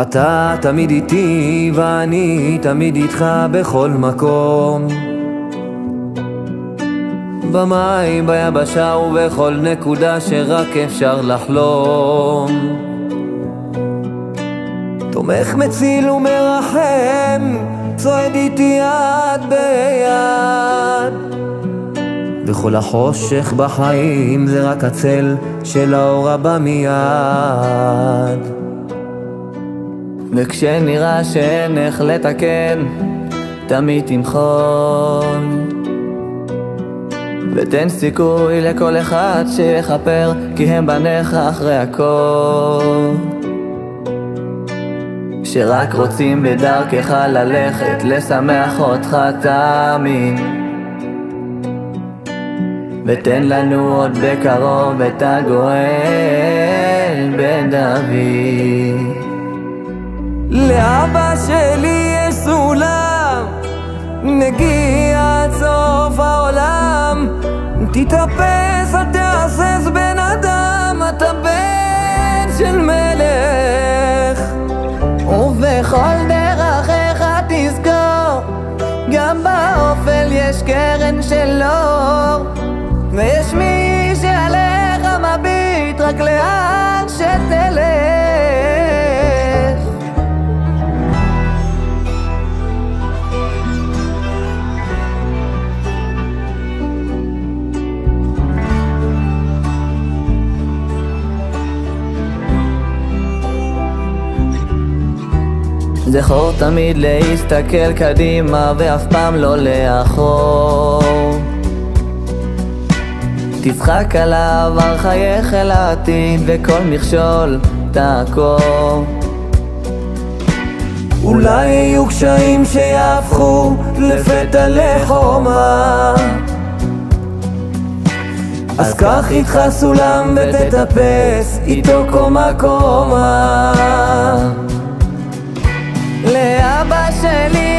אתה תמיד איתי ואני תמיד איתך בכל מקום, במים, ביבשה ובכל נקודה שרק אפשר לחלום. תומך, מציל ומרחם, צועד איתי יד ביד. וכל החושך בחיים זה רק הצל של האור הבא מיד. וכשנראה שאין איך לתקן, תמיד תמחון ותן סיכוי לכל אחד שיחפר, כי הם בניך אחרי הכל, שרק רוצים בדרכך ללכת, לשמח אותך תאמין. ותן לנו עוד בקרוב את הגואל בן דוד. לאבא שלי יש סולם, נגיע עד סוף העולם. תתאפס, אל תהסס בן אדם, אתה בן של מלך. ובכל דרכיך תזכור, גם באופל יש קרן של אור. ויש מי שעליך מביט, רק לאן שתלך. זכור תמיד להסתכל קדימה ואף פעם לא לאחור. תצחק על העבר, חייך אל העתיד וכל מכשול תעקור. אולי יהיו קשיים שיהפכו לפתע לחומה, אז קח איתך סולם ותטפס איתו קומה קומה. לאבא שלי